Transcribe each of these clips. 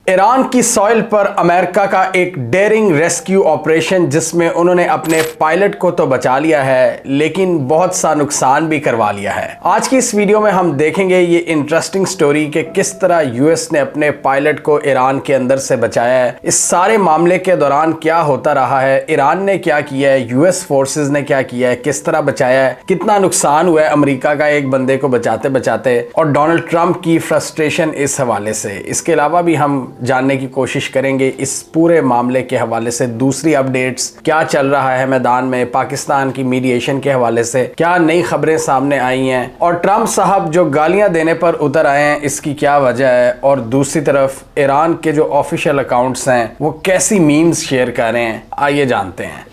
Iran की soil पर America का एक डेयरिंग रेस्क्यू ऑपरेशन, जिसमें उन्होंने अपने पायलट को तो बचा लिया है लेकिन बहुत सा नुकसान भी करवा लिया है। आज की इस वीडियो में हम देखेंगे ये इंटरेस्टिंग स्टोरी कि किस तरह यूएस ने अपने पायलट को ईरान के अंदर से बचाया है। इस सारे मामले के दौरान क्या होता रहा है, ईरान ने क्या किया है, यूएस फोर्सेस ने क्या किया है, किस तरह बचाया है, कितना नुकसान हुआ है अमेरिका का एक बंदे को बचाते बचाते, और डोनाल्ड ट्रंप की फ्रस्ट्रेशन इस हवाले से। इसके अलावा भी हम जानने की कोशिश करेंगे इस पूरे मामले के हवाले से दूसरी अपडेट्स, क्या चल रहा है मैदान में, पाकिस्तान की मीडिएशन के हवाले से क्या नई खबरें सामने आई हैं, और ट्रंप साहब जो गालियां देने पर उतर आए हैं इसकी क्या वजह है, और दूसरी तरफ ईरान के जो ऑफिशियल अकाउंट्स हैं वो कैसी मीम्स शेयर कर रहे हैं। आइए जानते हैं।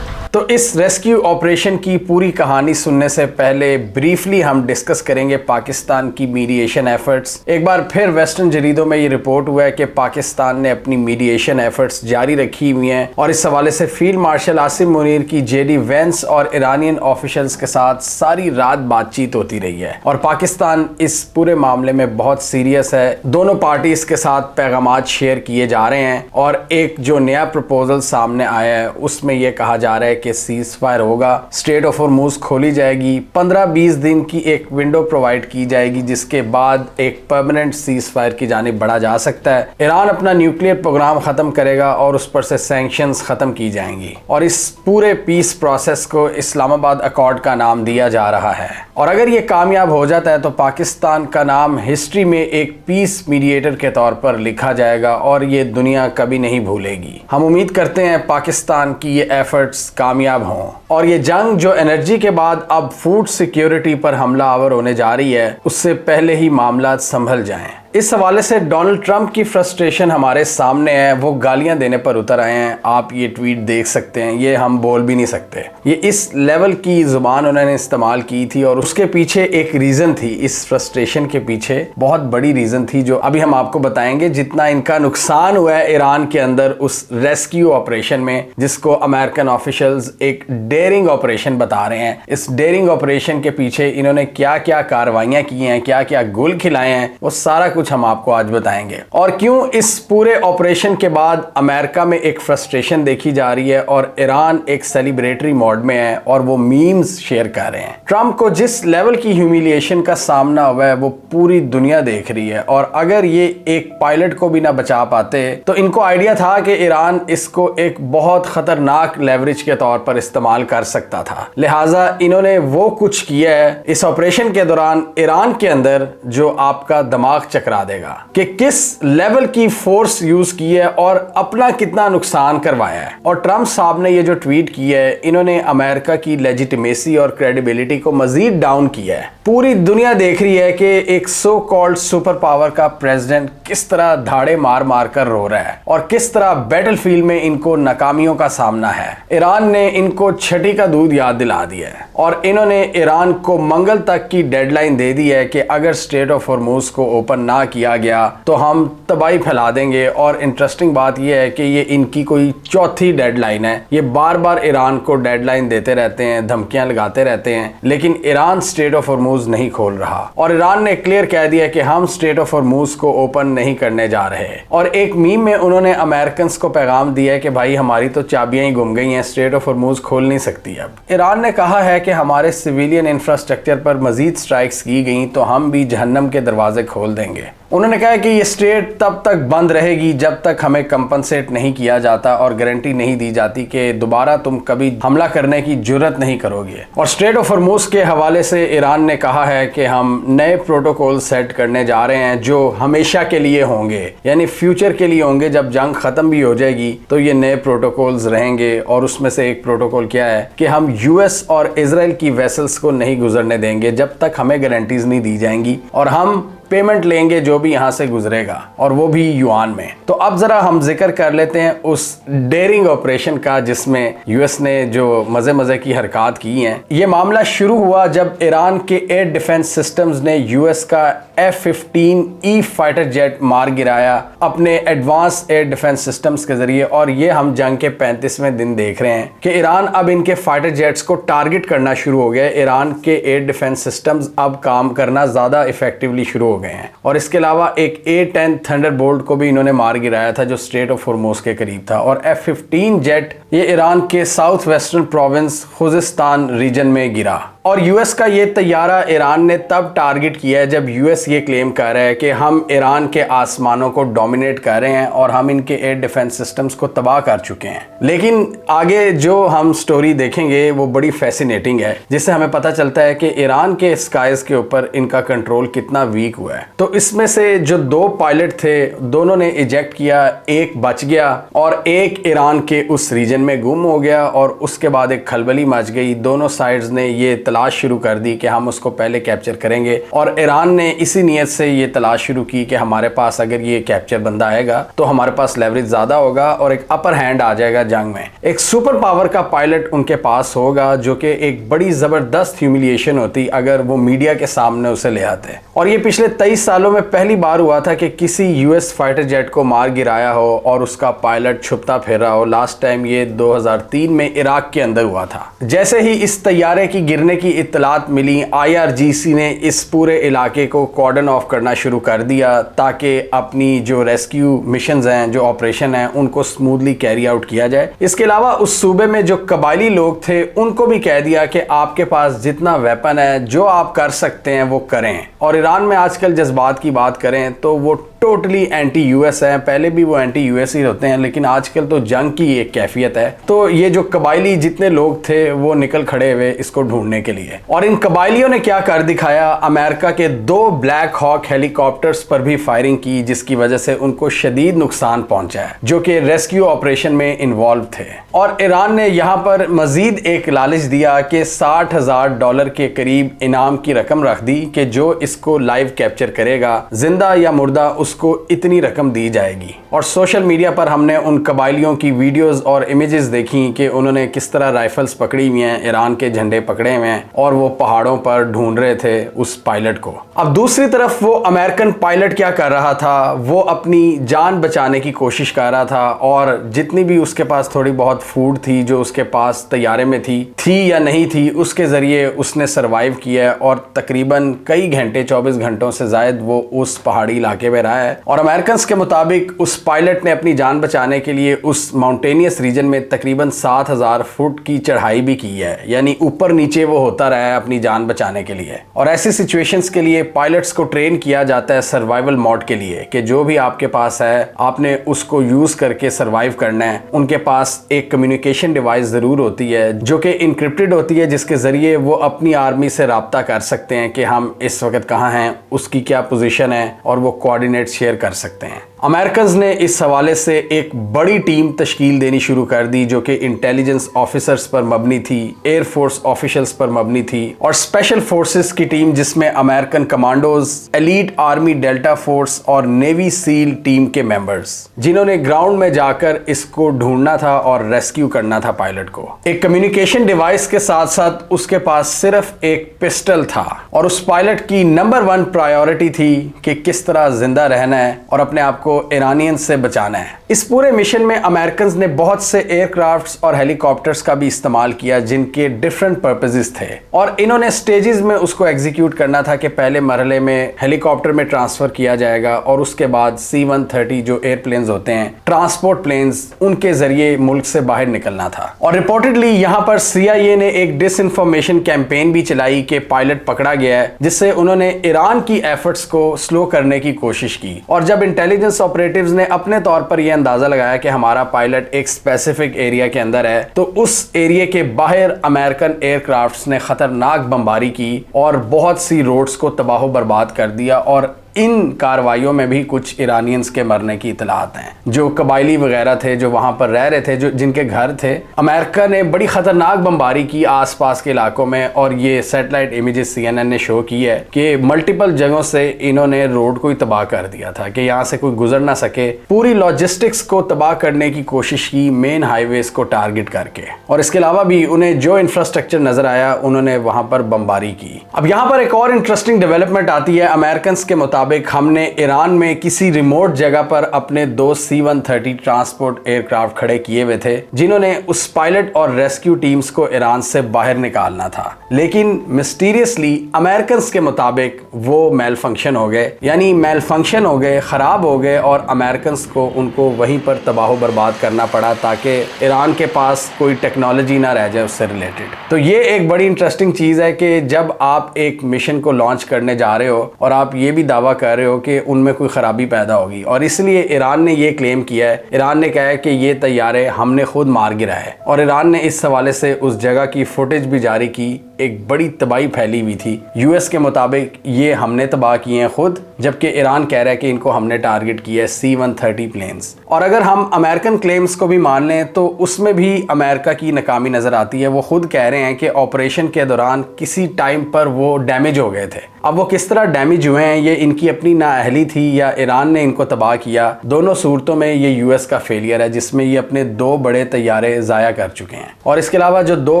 तो इस रेस्क्यू ऑपरेशन की पूरी कहानी सुनने से पहले ब्रीफली हम डिस्कस करेंगे पाकिस्तान की मीडिएशन एफर्ट्स। एक बार फिर वेस्टर्न जरीदों में ये रिपोर्ट हुआ है कि पाकिस्तान ने अपनी मीडिएशन एफर्ट्स जारी रखी हुई हैं, और इस हवाले से फील्ड मार्शल आसिम मुनीर की जेडी वेंस और ईरानियन ऑफिशियल्स के साथ सारी रात बातचीत होती रही है, और पाकिस्तान इस पूरे मामले में बहुत सीरियस है। दोनों पार्टीज के साथ पैगामात शेयर किए जा रहे हैं, और एक जो नया प्रपोजल सामने आया है उसमें यह कहा जा रहा है कि सीज फायर होगा, स्ट्रेट ऑफ हॉर्मुज खोली जाएगी, 15-20 दिन की एक विंडो प्रोवाइड की जाएगी, जिसके बाद एक परमानेंट सीज फायर की जानिब बढ़ा जा सकता है। ईरान अपना न्यूक्लियर प्रोग्राम खत्म करेगा और उस पर से सैंक्शंस खत्म की जाएंगी, और इस पूरे पीस प्रोसेस को इस्लामाबाद अकॉर्ड का नाम दिया जा रहा है। और अगर ये कामयाब हो जाता है तो पाकिस्तान का नाम हिस्ट्री में एक पीस मीडिएटर के तौर पर लिखा जाएगा, और ये दुनिया कभी नहीं भूलेगी। हम उम्मीद करते हैं पाकिस्तान की ये एफर्ट्स कामयाब हों, और ये जंग जो एनर्जी के बाद अब फूड सिक्योरिटी पर हमला आवर होने जा रही है, उससे पहले ही मामला संभल जाएं। इस हवाले से डोनाल्ड ट्रंप की फ्रस्ट्रेशन हमारे सामने है, वो गालियां देने पर उतर आए हैं। आप ये ट्वीट देख सकते हैं, ये हम बोल भी नहीं सकते। ये इस लेवल की जुबान उन्होंने इस्तेमाल की थी, और उसके पीछे एक रीजन थी। इस फ्रस्ट्रेशन के पीछे बहुत बड़ी रीजन थी जो अभी हम आपको बताएंगे। जितना इनका नुकसान हुआ है ईरान के अंदर उस रेस्क्यू ऑपरेशन में, जिसको अमेरिकन ऑफिशियल्स एक डेयरिंग ऑपरेशन बता रहे हैं, इस डेयरिंग ऑपरेशन के पीछे इन्होंने क्या क्या कार्रवाइयां की हैं, क्या क्या गुल खिलाए हैं, वो सारा कुछ हम आपको आज बताएंगे। और क्यों इस पूरे ऑपरेशन के बाद अमेरिका में एक फ्रस्ट्रेशन देखी जा रही है और ईरान एक सेलिब्रेटरी मोड में है और वो मीम्स शेयर कर रहे हैं। ट्रंप को जिस लेवल की ह्यूमिलिएशन का सामना हुआ है वो पूरी दुनिया देख रही है, और अगर ये एक पायलट को भी ना बचा पाते तो इनको आइडिया था कि ईरान इसको एक बहुत खतरनाक लेवरेज के तौर पर इस्तेमाल कर सकता था। लिहाजा इन्होंने वो कुछ किया है इस ऑपरेशन के दौरान ईरान के अंदर जो आपका दिमाग चकरा देगा कि किस लेवल की फोर्स यूज की है और अपना कितना नुकसान करवाया है। और ट्रंप साहब ने ये जो ट्वीट किया है, इन्होंने अमेरिका की लेजिटिमेसी और क्रेडिबिलिटी को मजीद डाउन किया है। पूरी दुनिया देख रही है कि एक सो कॉल्ड सुपर पावर का प्रेसिडेंट किस तरह धाड़े मार मार कर रो रहा है, और किस तरह बैटलफील्ड में इनको नाकामियों का सामना है। ईरान ने इनको छठी का दूध याद दिला दिया है, और इन्होंने ईरान को मंगल तक की डेडलाइन दे दी है कि अगर स्ट्रेट ऑफ हॉर्मुज को ओपन ना किया गया तो हम तबाही फैला देंगे। और इंटरेस्टिंग बात यह है कि ये इनकी कोई चौथी डेडलाइन है। ये बार बार ईरान को डेडलाइन देते रहते हैं, धमकियां लगाते रहते हैं, लेकिन ईरान स्ट्रेट ऑफ हॉर्मुज नहीं खोल रहा। और ईरान ने क्लियर कह दिया कि हम स्ट्रेट ऑफ हॉर्मुज को ओपन नहीं करने जा रहे। और एक मीम में उन्होंने अमेरिकन को पैगाम दिया है कि भाई हमारी तो चाबियां ही गुम गई हैं, स्ट्रेट ऑफ हॉर्मुज खोल नहीं सकती। अब ईरान ने कहा है कि हमारे सिविलियन इंफ्रास्ट्रक्चर पर मजीद स्ट्राइक्स की गई तो हम भी जहन्नम के दरवाजे खोल देंगे। उन्होंने कहा कि ये स्ट्रेट तब तक बंद रहेगी जब तक हमें कंपनसेट नहीं किया जाता और गारंटी नहीं दी जाती कि दोबारा तुम कभी हमला करने की जुर्रत नहीं करोगे। और स्ट्रेट ऑफ हॉर्मुज के हवाले से ईरान ने कहा है कि हम नए प्रोटोकॉल सेट करने जा रहे हैं जो हमेशा के लिए होंगे, यानी फ्यूचर के लिए होंगे। जब जंग खत्म भी हो जाएगी तो ये नए प्रोटोकॉल्स रहेंगे, और उसमें से एक प्रोटोकॉल क्या है कि हम यूएस और इजराइल की वेसल्स को नहीं गुजरने देंगे जब तक हमें गारंटीज नहीं दी जाएंगी, और हम पेमेंट लेंगे जो भी यहां से गुजरेगा, और वो भी युआन में। तो अब जरा हम जिक्र कर लेते हैं उस डेयरिंग ऑपरेशन का जिसमें यूएस ने जो मजे मजे की हरकत की हैं। ये मामला शुरू हुआ जब ईरान के एयर डिफेंस सिस्टम्स ने यूएस का F-15E फाइटर जेट मार गिराया अपने एडवांस एयर डिफेंस सिस्टम्स के जरिए। और ये हम जंग के 35वें दिन देख रहे हैं कि ईरान अब इनके फाइटर जेट्स को टारगेट करना शुरू हो गया है। ईरान के एयर डिफेंस सिस्टम्स अब काम करना ज्यादा इफेक्टिवली शुरू हो गए हैं। और इसके अलावा एक A-10 थंडरबोल्ट को भी इन्होंने मार गिराया था जो स्ट्रेट ऑफ हॉर्मुज़ के करीब था। और F-15 जेट ये ईरान के south western province Khuzestan region में गिरा। और यूएस का ये तैयारा ईरान ने तब टारगेट किया है जब यूएस ये क्लेम कर रहा है कि हम ईरान के आसमानों को डोमिनेट कर रहे हैं और हम इनके एयर डिफेंस सिस्टम्स को तबाह कर चुके हैं। लेकिन आगे जो हम स्टोरी देखेंगे वो बड़ी फैसिनेटिंग है, जिससे हमें पता चलता है कि ईरान के स्काइज के ऊपर इनका कंट्रोल कितना वीक हुआ है। तो इसमें से जो 2 पायलट थे दोनों ने इजेक्ट किया, एक बच गया और एक ईरान के उस रीजन में गुम हो गया। और उसके बाद एक खलबली मच गई। दोनों साइड्स ने ये तलाश शुरू कर दी कि हम उसको पहले कैप्चर करेंगे। और ईरान ने इसी नीयत से ये तलाश शुरू की कि हमारे पास अगर ये कैप्चर बंदा आएगा तो हमारे पास लेवरेज ज्यादा होगा और एक अपर हैंड आ जाएगा जंग में। एक सुपर पावर का पायलट उनके पास होगा जो कि एक बड़ी जबरदस्त ह्यूमिलिएशन होती अगर वो मीडिया के सामने उसे ले आते। और ये पिछले 23 सालों में पहली बार हुआ था कि किसी यूएस फाइटर जेट को मार गिराया हो और उसका पायलट छुपता फिर रहा हो। लास्ट टाइम ये 2003 में इराक के अंदर हुआ था। जैसे ही इस तैयारे की गिरने की इत्तलात मिली, IRGC ने इस पूरे इलाके को कॉर्डन ऑफ करना शुरू कर दिया ताकि अपनी जो रेस्क्यू मिशंस हैं, जो ऑपरेशन हैं, उनको स्मूथली कैरी आउट किया जाए। इसके अलावा उस सूबे में जो कबायली लोग थे उनको भी कह दिया कि आपके पास जितना वेपन है, जो आप कर सकते हैं वो करें। और ईरान में आजकल जज्बात की बात करें तो वो टोटली एंटी यूएस है। पहले भी वो एंटी यूएस ही होते हैं, लेकिन आजकल तो जंग की एक कैफियत है। तो ये जो कबायली जितने लोग थे वो निकल खड़े हुए इसको ढूंढने के लिए। और इन कबायलियों ने क्या कर दिखाया, अमेरिका के 2 ब्लैक हॉक हेलीकॉप्टर्स पर भी फायरिंग की, जिसकी वजह से उनको शदीद नुकसान पहुंचा है, जो कि रेस्क्यू ऑपरेशन में इन्वॉल्व थे। और ईरान ने यहाँ पर मजीद एक लालच दिया कि $60,000 के करीब इनाम की रकम रख दी कि जो इसको लाइव कैप्चर करेगा, जिंदा या मुर्दा, उसको इतनी रकम दी जाएगी। और सोशल मीडिया पर हमने उन कबायलियों की वीडियोस और इमेजेस देखी कि उन्होंने किस तरह राइफल्स पकड़ी हुई हैं, ईरान के झंडे पकड़े हुए हैं और वो पहाड़ों पर ढूंढ रहे थे उस पायलट को। अब दूसरी तरफ वो अमेरिकन पायलट क्या कर रहा था, वो अपनी जान बचाने की कोशिश कर रहा था। और जितनी भी उसके पास थोड़ी बहुत फूड थी जो उसके पास तैयारे में थी या नहीं थी, उसके जरिए उसने सरवाइव किया और तकरीबन कई घंटे, 24 घंटों से ज्यादा वो उस पहाड़ी इलाके में रहा है। और अमेरिकन के मुताबिक उस पायलट ने अपनी जान बचाने के लिए उस माउंटेनियस रीजन में तकरीबन 7,000 फुट की चढ़ाई भी की है, यानी ऊपर नीचे वो होता रहा है अपनी जान बचाने के लिए। और ऐसी सिचुएशंस के लिए पायलट्स को ट्रेन किया जाता है सर्वाइवल मोड के लिए कि जो भी आपके पास है आपने उसको यूज करके सर्वाइव करना है। उनके पास एक कम्युनिकेशन डिवाइस जरूर होती है जो कि इनक्रिप्टेड होती है, जिसके जरिए वो अपनी आर्मी से राब्ता कर सकते हैं कि हम इस वक्त कहाँ हैं, उसकी क्या पोजीशन है, और वो कोऑर्डिनेट शेयर कर सकते हैं। अमेरिकन्स ने इस हवाले से एक बड़ी टीम तश्कील देनी शुरू कर दी जो कि इंटेलिजेंस ऑफिसर्स पर मबनी थी, एयर फोर्स ऑफिशियल्स पर मबनी थी, और स्पेशल फोर्सेस की टीम जिसमें American commandos, elite army delta force और नेवी सील टीम के मेंबर्स, जिन्होंने ग्राउंड में जाकर इसको ढूंढना था और रेस्क्यू करना था पायलट को। एक कम्युनिकेशन डिवाइस के साथ साथ उसके पास सिर्फ एक पिस्टल था और उस पायलट की नंबर 1 प्रायोरिटी थी कि किस तरह जिंदा रहना है और अपने आप को ईरानियन से बचाना है। इस पूरे मिशन में अमेरिकन्स ने बहुत से एयरक्राफ्ट्स और हेलीकॉप्टर्स का भी इस्तेमाल किया जिनके डिफरेंट पर्पसेस थे, और इन्होंने स्टेजेस में उसको एग्जीक्यूट करना था कि पहले मरहले में हेलीकॉप्टर में ट्रांसफर किया जाएगा और उसके बाद C-130 जो एयरप्लेन्स होते हैं, ट्रांसपोर्ट प्लेन्स, उनके जरिए मुल्क से बाहर निकलना था। और रिपोर्टेडली यहाँ पर CIA ने एक डिसइंफॉर्मेशन कैंपेन भी चलाई कि पायलट पकड़ा गया है, जिससे उन्होंने ईरान की एफर्ट्स को स्लो करने की कोशिश की। और जब इंटेलिजेंस ऑपरेटिव्स ने अपने तौर पर यह अंदाजा लगाया कि हमारा पायलट एक स्पेसिफिक एरिया के अंदर है, तो उस एरिया के बाहर अमेरिकन एयरक्राफ्ट्स ने खतरनाक बमबारी की और बहुत सी रोड्स को तबाह बर्बाद कर दिया और इन कार्रवाइयों में भी कुछ ईरानियंस के मरने की इतलात हैं। जो कबायली वगैरह थे जो वहां पर रह रहे थे, जो जिनके घर थे, अमेरिका ने बड़ी खतरनाक बमबारी की आसपास के इलाकों में। और ये सैटेलाइट इमेजेस CNN ने शो की है कि मल्टीपल जगहों से इन्होंने रोड को ही तबाह कर दिया था कि यहाँ से कोई गुजर ना सके। पूरी लॉजिस्टिक्स को तबाह करने की कोशिश की, मेन हाईवेज को टारगेट करके। और इसके अलावा भी उन्हें जो इंफ्रास्ट्रक्चर नजर आया उन्होंने वहां पर बमबारी की। अब यहाँ पर एक और इंटरेस्टिंग डेवलपमेंट आती है। अमेरिकन के मुताबिक हमने ईरान में किसी रिमोट जगह पर अपने 2 C-130 ट्रांसपोर्ट एयरक्राफ्ट खड़े किए हुए थे, जिन्होंने उस पायलट और रेस्क्यू टीम्स को ईरान से बाहर निकालना था। लेकिन मिस्टीरियसली अमेरिकन के मुताबिक वो मेल फंक्शन हो गए, यानी मेल फंक्शन हो गए, खराब हो गए, और अमेरिकन को उनको वहीं पर तबाह बर्बाद करना पड़ा ताकि ईरान के पास कोई टेक्नोलॉजी ना रह जाए उससे रिलेटेड। तो ये एक बड़ी इंटरेस्टिंग चीज है कि जब आप एक मिशन को लॉन्च करने जा रहे हो और आप ये भी दावा कर रहे हो कि उनमें कोई खराबी पैदा होगी, और इसलिए ईरान ने ये क्लेम किया है, ईरान ने कहा है कि ये तैयारे हमने खुद मार गिरा है। और ईरान ने इस हवाले से उस जगह की फुटेज भी जारी की। एक बड़ी तबाही फैली हुई थी। यूएस के मुताबिक ये हमने तबाह किए हैं खुद, जबकि ईरान कह रहा है कि इनको हमने टारगेट किया है C-130 प्लेन्स। और अगर हम अमेरिकन क्लेम्स को भी मान लें तो उसमें भी अमेरिका की नाकामी नजर आती है। वो खुद कह रहे हैं कि ऑपरेशन के दौरान किसी टाइम पर वो डैमेज हो गए थे। अब वो किस तरह डैमेज हुए हैं, ये इनकी अपनी नाअहली थी या ईरान ने इनको तबाह किया, दोनों सूरतों में ये यूएस का फेलियर है, जिसमें ये अपने 2 बड़े तैयारे ज़ाया कर चुके हैं। और इसके अलावा जो 2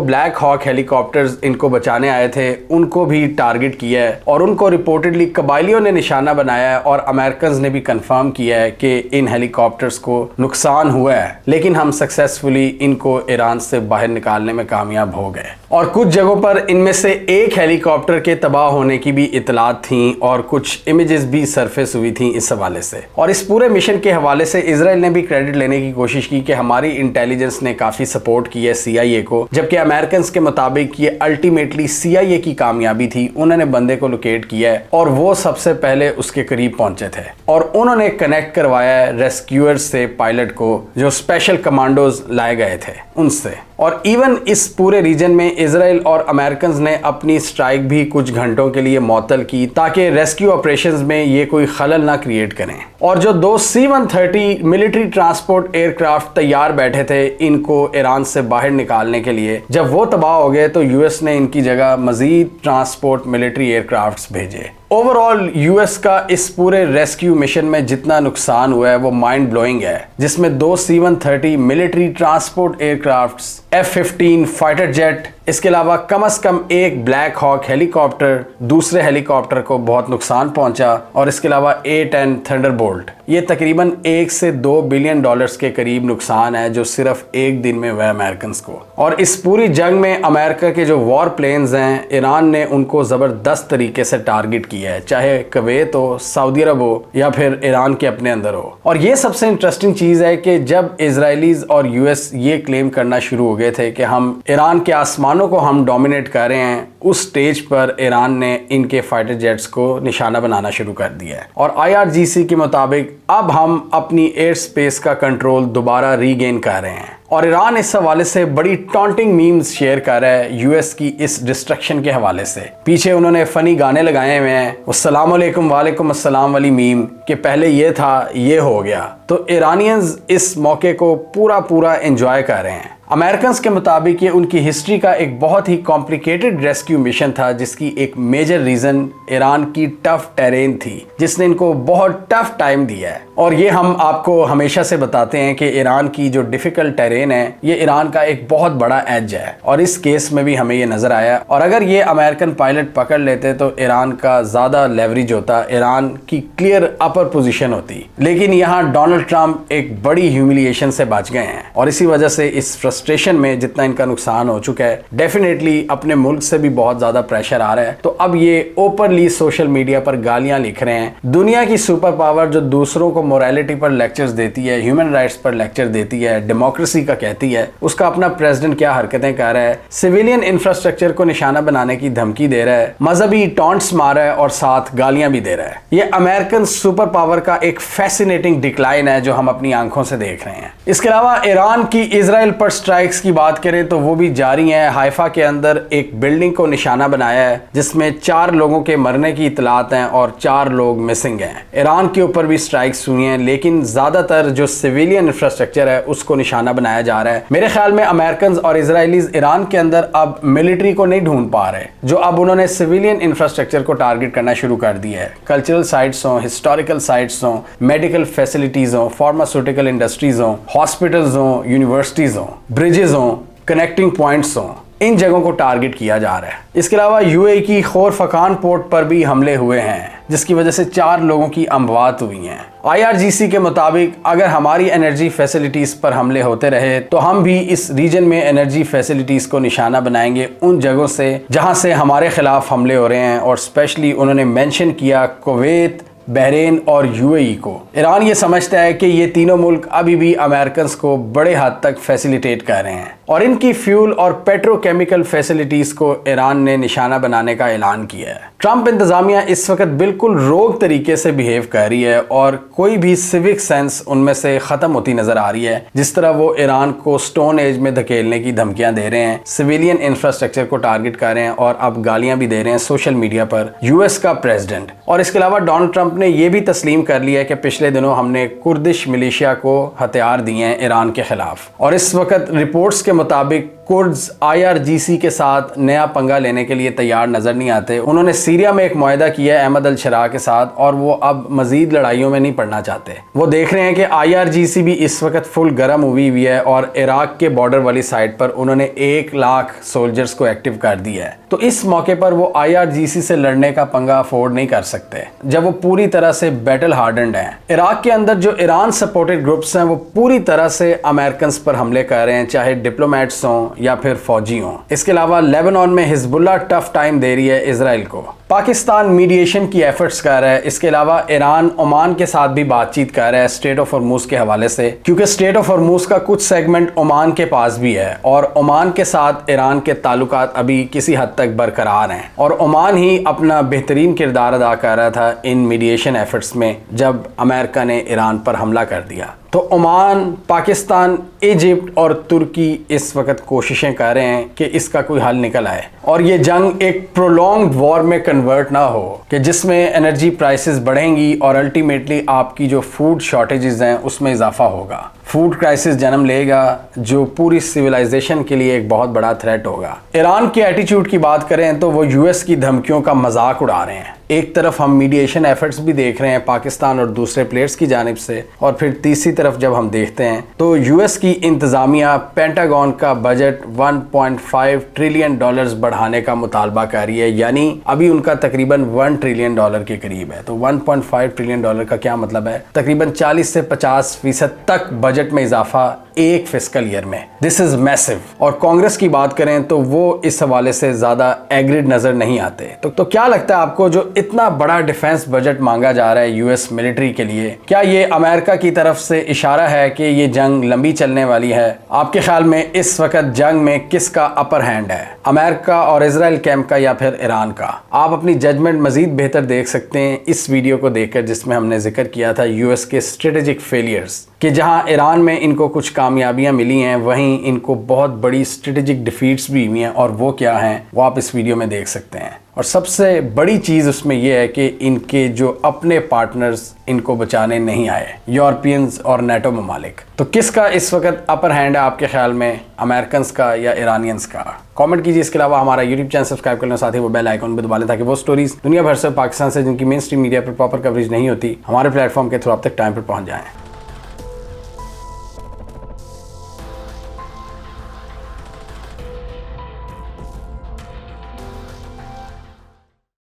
ब्लैक हॉक हेलीकॉप्टर्स इनको बचाने आए थे उनको भी टारगेट किया है, और उनको रिपोर्टेडली कबायलियों ने निशाना बनाया है। और अमेरिकन ने भी कंफर्म किया है कि इन हेलीकॉप्टर्स को नुकसान हुआ है, लेकिन हम सक्सेसफुली इनको ईरान से बाहर निकालने में कामयाब हो गए। और कुछ जगहों पर इनमें से एक हेलीकॉप्टर के तबाह होने की भी इतलात थी, और कुछ इमेजेस भी सरफेस हुई थी इस हवाले से। और इस पूरे मिशन के हवाले से इजराइल ने भी क्रेडिट लेने की कोशिश की कि हमारी इंटेलिजेंस ने काफी सपोर्ट की है CIA को, जबकि अमेरिकन के मुताबिक ये अल्टीमेटली CIA की कामयाबी थी। उन्होंने बंदे को लोकेट किया है और वो सबसे पहले उसके करीब पहुंचे थे, और उन्होंने कनेक्ट करवाया है रेस्क्यूअर्स से पायलट को, जो स्पेशल कमांडोज लाए गए थे उनसे। और इवन इस पूरे रीजन में इजराइल और अमेरिकन ने अपनी स्ट्राइक भी कुछ घंटों के लिए मअतल की, ताकि रेस्क्यू ऑपरेशंस में ये कोई खलल ना क्रिएट करें। और जो 2 C-130 मिलिट्री ट्रांसपोर्ट एयरक्राफ्ट तैयार बैठे थे इनको ईरान से बाहर निकालने के लिए, जब वो तबाह हो गए तो यूएस ने इनकी जगह मजीद ट्रांसपोर्ट मिलिट्री एयरक्राफ्ट्स भेजे। ओवरऑल यूएस का इस पूरे रेस्क्यू मिशन में जितना नुकसान हुआ है वो माइंड ब्लोइंग है, जिसमें 2 C-130 military transport aircrafts, F-15 fighter jet, इसके अलावा कम से कम एक ब्लैक हॉक हेलीकॉप्टर, दूसरे हेलीकॉप्टर को बहुत नुकसान पहुंचा, और इसके अलावा A-10 थंडरबोल्ट। ये तकरीबन 1 से 2 बिलियन डॉलर्स के करीब नुकसान है जो सिर्फ एक दिन में हुआ अमेरिकन को। और इस पूरी जंग में अमेरिका के जो वॉर प्लेन्स हैं, ईरान ने उनको जबरदस्त तरीके से टारगेट किया है, चाहे कुवैत हो, सऊदी अरब हो, या फिर ईरान के अपने अंदर हो। और ये सबसे इंटरेस्टिंग चीज है कि जब इजरायलीज और यूएस ये क्लेम करना शुरू हो गए थे कि हम ईरान के आसमानों को हम डोमिनेट कर रहे हैं, उस स्टेज पर ईरान ने इनके फाइटर जेट्स को निशाना बनाना शुरू कर दिया है। और IRGC के मुताबिक अब हम अपनी एयर स्पेस का कंट्रोल दोबारा रीगेन कर रहे हैं। और ईरान इस हवाले से बड़ी टॉन्टिंग मीम्स शेयर कर रहा है यूएस की इस डिस्ट्रक्शन के हवाले से। पीछे उन्होंने फनी गाने लगाए हुए हैं, अस्सलाम वालेकुम वालेकुम अस्सलाम वाली मीम, कि पहले ये था ये हो गया। तो ईरानियंस इस मौके को पूरा एंजॉय कर रहे हैं। अमेरिकन के मुताबिक ये उनकी हिस्ट्री का एक बहुत ही कॉम्प्लिकेटेड रेस्क्यू मिशन था, जिसकी एक मेजर रीजन ईरान की टफ टेरेन थी, जिसने इनको बहुत टफ टाइम दिया है। और ये हम आपको हमेशा से बताते हैं कि ईरान की जो डिफिकल्ट टेरेन है ये ईरान का एक बहुत बड़ा एज है, और इस केस में भी हमें ये नजर आया। और अगर ये अमेरिकन पायलट पकड़ लेते तो ईरान का ज्यादा लेवरेज होता, ईरान की क्लियर अपर पोजीशन होती। लेकिन यहाँ डोनाल्ड ट्रंप एक बड़ी ह्यूमिलिएशन से बच गए हैं, और इसी वजह से इस फ्रस्ट्रेशन में जितना इनका नुकसान हो चुका है, डेफिनेटली अपने मुल्क से भी बहुत ज्यादा प्रेशर आ रहा है। तो अब ये ओपनली सोशल मीडिया पर गालियां लिख रहे हैं। दुनिया की सुपर पावर जो दूसरों को मोरालिटी पर लेक्चर्स देती है, ह्यूमन राइट्स पर लेक्चर देती है, डेमोक्रेसी का कहती है, उसका अपना प्रेसिडेंट क्या हरकतें कर रहा है, सिविलियन इंफ्रास्ट्रक्चर को निशाना बनाने की धमकी दे रहा है, मजहबी टॉन्ट्स मार रहा है और साथ गालियां भी दे रहा है। ये अमेरिकन सुपर पावर का एक फैसिनेटिंग डिक्लाइन है जो हम अपनी आंखों से देख रहे हैं। इसके अलावा ईरान की इजराइल पर स्ट्राइक्स की बात करें तो वो भी जारी हैं। हाइफा के अंदर एक बिल्डिंग को निशाना बनाया है जिसमें 4 लोगों के मरने की इतलात हैं और 4 लोग मिसिंग हैं। ईरान के ऊपर भी स्ट्राइक्स हुई हैं, लेकिन ज्यादातर जो सिविलियन इंफ्रास्ट्रक्चर है उसको निशाना बनाया जा रहा है। मेरे ख्याल में अमेरिकन और इजरायलीज ईरान के अंदर अब मिलिट्री को नहीं ढूंढ पा रहे, जो अब उन्होंने सिविलियन इंफ्रास्ट्रक्चर को टारगेट करना शुरू कर दिया है। कल्चरल साइट्स हों, हिस्टोरिकल साइट्स हों, मेडिकल फैसिलिटीज हों, फार्मास्यूटिकल इंडस्ट्रीज हों, हॉस्पिटल्स हों, यूनिवर्सिटीज हों, ब्रिजेस हों, कनेक्टिंग पॉइंट्स हों, इन जगहों को टारगेट किया जा रहा है। इसके अलावा यूएई की खोर फकान पोर्ट पर भी हमले हुए हैं, जिसकी वजह से 4 लोगों की अमवात हुई हैं। IRGC के मुताबिक अगर हमारी एनर्जी फैसिलिटीज पर हमले होते रहे तो हम भी इस रीजन में एनर्जी फैसिलिटीज को निशाना बनाएंगे उन जगहों से जहां से हमारे खिलाफ हमले हो रहे हैं। और स्पेशली उन्होंने मेंशन किया कुवैत, बहरीन और यूएई को। ईरान ये समझता है कि ये तीनों मुल्क अभी भी अमेरिकन को बड़े हद तक फैसिलिटेट कर रहे हैं और इनकी फ्यूल और पेट्रोकेमिकल फैसिलिटीज को ईरान ने निशाना बनाने का ऐलान किया है। ट्रंप इंतजामिया इस वक्त बिल्कुल रोग तरीके से बिहेव कर रही है और कोई भी सिविक सेंस उनमें से खत्म होती नजर आ रही है। जिस तरह वो ईरान को स्टोन एज में धकेलने की धमकियां दे रहे हैं, सिविलियन इंफ्रास्ट्रक्चर को टारगेट कर रहे हैं और अब गालियां भी दे रहे हैं सोशल मीडिया पर यूएस का प्रेसिडेंट। और इसके अलावा डोनाल्ड ट्रंप ने यह भी तस्लीम कर लिया है कि पिछले दिनों हमने कुर्दिश मिलिशिया को हथियार दिए हैं ईरान के खिलाफ। और इस वक्त रिपोर्ट्स के मुताबिक कुर्द्स IRGC के साथ नया पंगा लेने के लिए तैयार नजर नहीं आते। उन्होंने सीरिया में एक मुआहदा किया है अहमद अल शरा के साथ और वो अब मजीद लड़ाइयों में नहीं पड़ना चाहते। वो देख रहे हैं कि IRGC भी इस वक्त फुल गर्म हुई है और इराक के बॉर्डर वाली साइड पर उन्होंने 1 लाख सोल्जर्स को एक्टिव कर दिया है। तो इस मौके पर वो IRGC से लड़ने का पंगा अफोर्ड नहीं कर सकते जब वो पूरी तरह से बैटल हार्डन्ड हैं। इराक के अंदर जो ईरान सपोर्टेड ग्रुप्स हैं वो पूरी तरह से अमेरिकन पर हमले कर रहे हैं, चाहे डिप्लोमेट्स हों या फिर फौजी हों। इसके अलावा लेबनान में हिजबुल्लाह टफ टाइम दे रही है इजराइल को। पाकिस्तान मीडिएशन की एफर्ट्स कर रहा है। इसके अलावा ईरान ओमान के साथ भी बातचीत कर रहा है स्ट्रेट ऑफ हॉर्मूज के हवाले से, क्योंकि स्ट्रेट ऑफ हॉर्मूज का कुछ सेगमेंट ओमान के पास भी है और ओमान के साथ ईरान के ताल्लुकात अभी किसी हद तक बरकरार हैं। और ओमान ही अपना बेहतरीन किरदार अदा कर रहा था इन मीडिएशन एफर्ट्स में जब अमेरिका ने ईरान पर हमला कर दिया। तो ओमान, पाकिस्तान, इजिप्ट और तुर्की इस वक्त कोशिशें कर रहे हैं कि इसका कोई हल निकल आए और ये जंग एक प्रोलॉन्ग्ड वॉर में कन्वर्ट ना हो कि जिसमें एनर्जी प्राइसेस बढ़ेंगी और अल्टीमेटली आपकी जो फूड शॉर्टेजेस हैं उसमें इजाफा होगा। फूड क्राइसिस जन्म लेगा जो पूरी सिविलाइजेशन के लिए एक बहुत बड़ा थ्रेट होगा। ईरान के एटीट्यूड की बात करें तो वो यूएस की धमकियों का मजाक उड़ा रहे हैं। एक तरफ हम मीडिएशन एफर्ट्स भी देख रहे हैं पाकिस्तान और दूसरे प्लेयर्स की जानिब से, और फिर तीसरी तरफ जब हम देखते हैं तो यूएस की इंतजामिया पेंटागन का बजट 1.5 ट्रिलियन डॉलर्स बढ़ाने का मुतालबा कर रही है, यानी अभी उनका तकरीबन 1 ट्रिलियन डॉलर के करीब है। तो 1.5 ट्रिलियन डॉलर का क्या मतलब है? तकरीबन 40 से 50% तक बजट में इजाफा एक फिस्कल ईयर में। This is massive. और कांग्रेस की बात करें तो वो इस हवाले से ज्यादा एग्रीड नजर नहीं आते। तो क्या लगता है आपको, जो इतना बड़ा डिफेंस बजट मांगा जा रहा है यूएस मिलिट्री के लिए, क्या ये अमेरिका की तरफ से इशारा है कि ये जंग लंबी चलने वाली है? आपके ख्याल में इस वक्त जंग में किसका अपर हैंड है, अमेरिका और इजराइल कैंप का या फिर ईरान का? आप अपनी जजमेंट मजीद बेहतर देख सकते हैं इस वीडियो को देखकर, जिसमें हमने जिक्र किया था यूएस के स्ट्रेटेजिक फेलियर्स कि जहां ईरान में इनको कुछ कामयाबियां मिली हैं वहीं इनको बहुत बड़ी स्ट्रेटेजिक डिफीट्स भी हुई हैं, और वो क्या हैं वो आप इस वीडियो में देख सकते हैं। और सबसे बड़ी चीज़ उसमें यह है कि इनके जो अपने पार्टनर्स इनको बचाने नहीं आए, यूरोपियंस और नेटो ममालिक। तो किसका इस वक्त अपर हैंड है आपके ख्याल में, अमेरिकन का या ईरानियंस का? कमेंट कीजिए। इसके अलावा हमारा यूट्यूब चैनल सब्सक्राइब कर लें, साथ ही वो बेल आइकन भी दबा लें ताकि वो स्टोरीज दुनिया भर से, पाकिस्तान से जिनकी मेन स्ट्रीम मीडिया पर प्रॉपर कवरेज नहीं होती, हमारे प्लेटफॉर्म के थ्रू आप तक टाइम पर पहुंच जाएं।